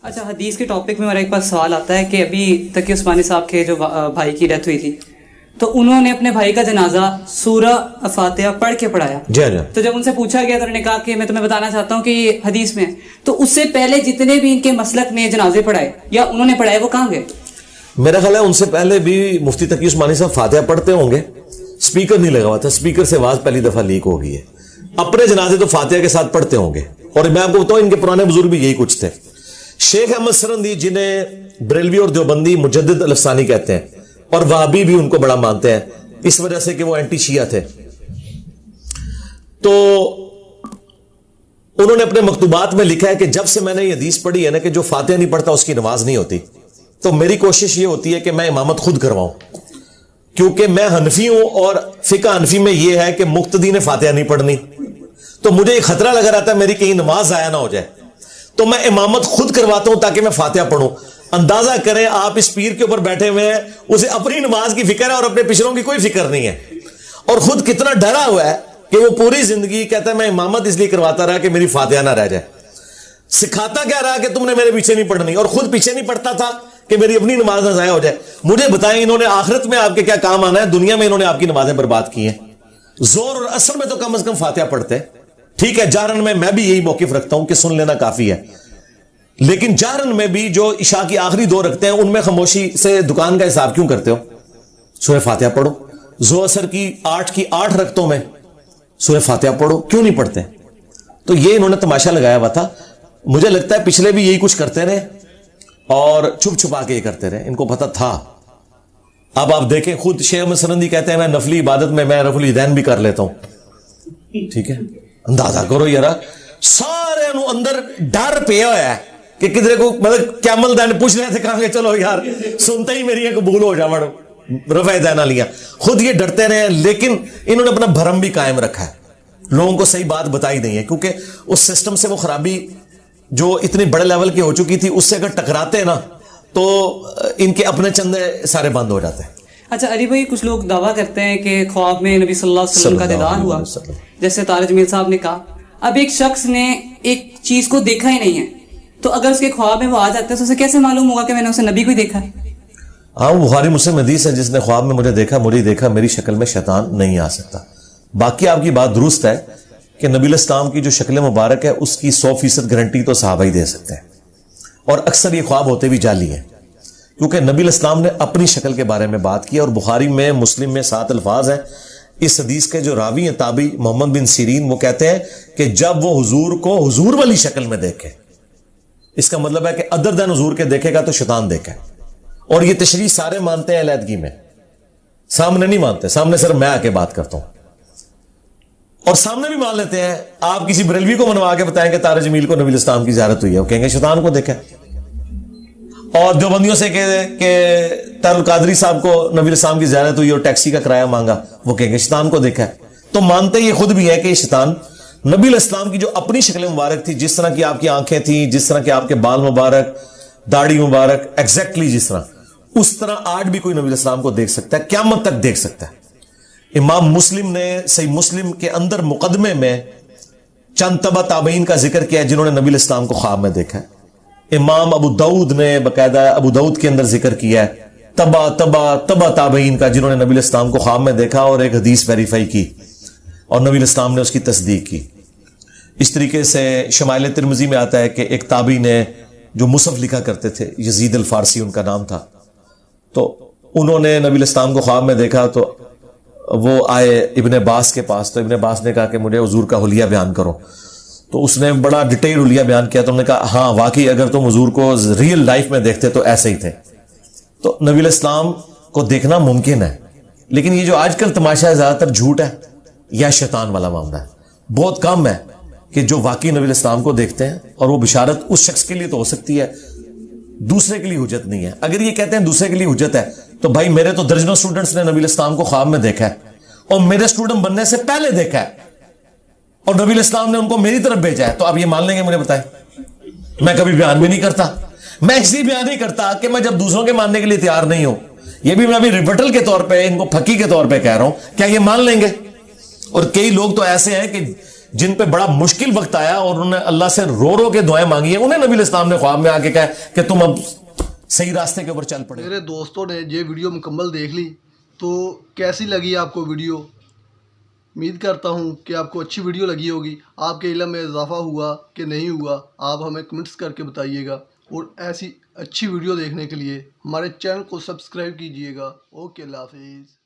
اچھا، حدیث کے ٹاپک میں میرا ایک پاس سوال آتا ہے کہ ابھی تقی عثمانی صاحب کے جو بھائی کی ڈیتھ ہوئی تھی تو انہوں نے اپنے بھائی کا جنازہ سورہ فاتحہ پڑھ کے پڑھایا. تو جب ان سے پوچھا گیا تو انہوں نے کہا کہ میں تمہیں بتانا چاہتا ہوں کہ یہ حدیث میں ہے. تو اس سے پہلے جتنے بھی ان کے مسلک نے جنازے پڑھائے یا انہوں نے پڑھائے وہ کہاں گئے؟ میرا خیال ہے ان سے پہلے بھی مفتی تقی عثمانی صاحب فاتحہ پڑھتے ہوں گے. اسپیکر نہیں لگا ہوا تھا, اسپیکر سے آواز پہلی دفعہ لیک ہو گئی ہے. اپنے جنازے تو فاتحہ کے ساتھ پڑھتے ہوں گے. اور میں آپ کو بتاؤں ان کے پرانے بزرگ بھی یہی کچھ تھے. شیخ احمد سرندی جنہیں بریلوی اور دیوبندی مجدد الافسانی کہتے ہیں اور وہابی بھی ان کو بڑا مانتے ہیں اس وجہ سے کہ وہ اینٹی شیعہ تھے, تو انہوں نے اپنے مکتوبات میں لکھا ہے کہ جب سے میں نے یہ حدیث پڑھی ہے نا کہ جو فاتحہ نہیں پڑھتا اس کی نماز نہیں ہوتی, تو میری کوشش یہ ہوتی ہے کہ میں امامت خود کرواؤں, کیونکہ میں حنفی ہوں اور فقہ حنفی میں یہ ہے کہ مقتدی نے فاتحہ نہیں پڑھنی, تو مجھے ایک خطرہ لگا رہتا ہے میری کہیں نماز ضائع نہ ہو جائے, تو میں امامت خود کرواتا ہوں تاکہ میں فاتحہ پڑھوں. اندازہ کریں آپ اس پیر کے اوپر بیٹھے ہوئے ہیں, اسے اپنی نماز کی فکر ہے اور اپنے پچھڑوں کی کوئی فکر نہیں ہے, اور خود کتنا ڈرا ہوا ہے کہ وہ پوری زندگی کہتا ہے میں امامت اس لیے کرواتا رہا کہ میری فاتحہ نہ رہ جائے. سکھاتا کیا رہا کہ تم نے میرے پیچھے نہیں پڑھنی, اور خود پیچھے نہیں پڑھتا تھا کہ میری اپنی نماز نہ ضائع ہو جائے. مجھے بتائیں انہوں نے آخرت میں آپ کے کیا کام آنا ہے, دنیا میں انہوں نے آپ کی نمازیں برباد کی ہیں. زور اور اثر میں تو کم از کم فاتحہ پڑھتے. ٹھیک ہے جہرن میں بھی یہی موقف رکھتا ہوں کہ سن لینا کافی ہے, لیکن جہرن میں بھی جو عشاء کی آخری دو رکھتے ہیں ان میں خاموشی سے دکان کا حساب کیوں کرتے ہو؟ سورہ فاتحہ پڑھو. زو اثر کی 8 رکعتوں میں سورہ فاتحہ پڑھو, کیوں نہیں پڑھتے؟ تو یہ انہوں نے تماشا لگایا ہوا تھا. مجھے لگتا ہے پچھلے بھی یہی کچھ کرتے رہے اور چھپ چھپا کے یہ کرتے رہے, ان کو پتہ تھا. اب آپ دیکھیں خود شیخ احمد سرندی کہتے ہیں میں نفلی عبادت میں رفع الیدین بھی کر لیتا ہوں. ٹھیک ہے, اندازہ کرو یار, سارے اندر ڈر پیا ہوا ہے کہ کدھر کو مطلب کیمل دین پوچھ رہے تھے, کہاں گے چلو یار سنتے ہی میری قبول ہو جا رفع دین لیا. خود یہ ڈرتے رہے, لیکن انہوں نے اپنا بھرم بھی قائم رکھا ہے, لوگوں کو صحیح بات بتائی نہیں ہے, کیونکہ اس سسٹم سے وہ خرابی جو اتنے بڑے لیول کی ہو چکی تھی اس سے اگر ٹکراتے نا تو ان کے اپنے چندے سارے بند ہو جاتے ہیں. اچھا علی بھائی, کچھ لوگ دعویٰ کرتے ہیں کہ خواب میں نبی صلی اللہ علیہ وسلم کا دیدار ہوا, جیسے طارق جمیل صاحب نے کہا. اب ایک شخص نے ایک چیز کو دیکھا ہی نہیں ہے, تو اگر اس کے خواب میں وہ آ جاتا ہے تو اسے کیسے معلوم ہوگا کہ میں نے اسے نبی کو ہی دیکھا ہے؟ ہاں, بخاری مسلم حدیث ہے جس نے خواب میں مجھے دیکھا میری شکل میں شیطان نہیں آ سکتا. باقی آپ کی بات درست ہے کہ نبی الاسلام کی جو شکل مبارک ہے اس کی 100% گارنٹی تو صحابہ ہی دے سکتے ہیں, اور اکثر یہ خواب ہوتے بھی جعلی ہیں, کیونکہ نبی الاسلام نے اپنی شکل کے بارے میں بات کی. اور بخاری میں مسلم میں 7 الفاظ ہیں. اس حدیث کے جو راوی ہیں تابعی محمد بن سیرین, وہ کہتے ہیں کہ جب وہ حضور کو حضور والی شکل میں دیکھے, اس کا مطلب ہے کہ ادر دین حضور کے دیکھے گا تو شیطان دیکھے. اور یہ تشریح سارے مانتے ہیں علیحدگی میں, سامنے نہیں مانتے, سامنے صرف میں آ کے بات کرتا ہوں, اور سامنے بھی مان لیتے ہیں. آپ کسی بریلوی کو منوا کے بتائیں کہ طارق جمیل کو نبی الاسلام کی زیارت ہوئی ہے, وہ کہیں گے شیطان کو دیکھا. اور دیوبندیوں سے کہ طارق القادری صاحب کو نبی الاسلام کی زیارت ہوئی اور ٹیکسی کا کرایہ مانگا, وہ کہیں گے شیطان کو دیکھا. تو مانتے یہ خود بھی ہے کہ یہ شیطان نبی الاسلام کی جو اپنی شکل مبارک تھی, جس طرح کی آپ کی آنکھیں تھیں, جس طرح کے آپ کے بال مبارک, داڑھی مبارک, ایگزیکٹلی جس طرح, اس طرح آج بھی کوئی نبی الاسلام کو دیکھ سکتا ہے, قیامت تک دیکھ سکتا ہے. امام مسلم نے صحیح مسلم کے اندر مقدمے میں چند تبع تابعین کا ذکر کیا ہے جنہوں نے نبی الاسلام کو خواب میں دیکھا ہے. امام ابو داؤد نے باقاعدہ ابو داؤد کے اندر ذکر کیا ہے تبع تابعین کا جنہوں نے نبی الاسلام کو خواب میں دیکھا اور ایک حدیث ویریفائی کی اور نبی الاسلام نے اس کی تصدیق کی. اس طریقے سے شمائل ترمذی میں آتا ہے کہ ایک تابعی نے جو مصحف لکھا کرتے تھے, یزید الفارسی ان کا نام تھا, تو انہوں نے نبی الاسلام کو خواب میں دیکھا تو وہ آئے ابن عباس کے پاس, تو ابن عباس نے کہا کہ مجھے حضور کا حلیہ بیان کرو. تو اس نے بڑا ڈیٹیل حلیہ بیان کیا, تو انہوں نے کہا ہاں واقعی اگر تم حضور کو ریئل لائف میں دیکھتے تو ایسے ہی تھے. تو نبی الاسلام کو دیکھنا ممکن ہے, لیکن یہ جو آج کل تماشا ہے زیادہ تر جھوٹ ہے یا شیطان والا معاملہ ہے. بہت کم ہے کہ جو واقعی نبی الاسلام کو دیکھتے ہیں, اور وہ بشارت اس شخص کے لیے تو ہو سکتی ہے, دوسرے کے لیے حجت نہیں ہے. اگر یہ کہتے ہیں دوسرے کے لیے حجت ہے تو بھائی میرے تو درجنوں سٹوڈنٹس نے نبی الاسلام کو خواب میں دیکھا ہے, اور میرے سٹوڈنٹ بننے سے پہلے دیکھا ہے, اور نبی الاسلام نے ان کو میری طرف بھیجا ہے, تو آپ یہ مان لیں گے؟ مجھے بتائیں. میں کبھی بیان بھی نہیں کرتا, میں اس لیے بیان نہیں کرتا کہ میں جب دوسروں کے ماننے کے لیے تیار نہیں ہوں, یہ بھی میں ابھی ریبٹل کے طور پہ ان کو پھکی کے طور پہ کہہ رہا ہوں, کیا یہ مان لیں گے؟ اور کئی لوگ تو ایسے ہیں کہ جن پہ بڑا مشکل وقت آیا اور انہوں نے اللہ سے رو رو کے دعائیں مانگی ہیں, انہیں نبی علیہ السلام نے خواب میں آ کے کہا کہ تم اب صحیح راستے کے اوپر چل پڑے. میرے دوستوں نے یہ ویڈیو مکمل دیکھ لی, تو کیسی لگی آپ کو ویڈیو؟ امید کرتا ہوں کہ آپ کو اچھی ویڈیو لگی ہوگی. آپ کے علم میں اضافہ ہوا کہ نہیں ہوا, آپ ہمیں کمنٹس کر کے بتائیے گا, اور ایسی اچھی ویڈیو دیکھنے کے لیے ہمارے چینل کو سبسکرائب کیجیے گا. اوکے, اللہ حافظ.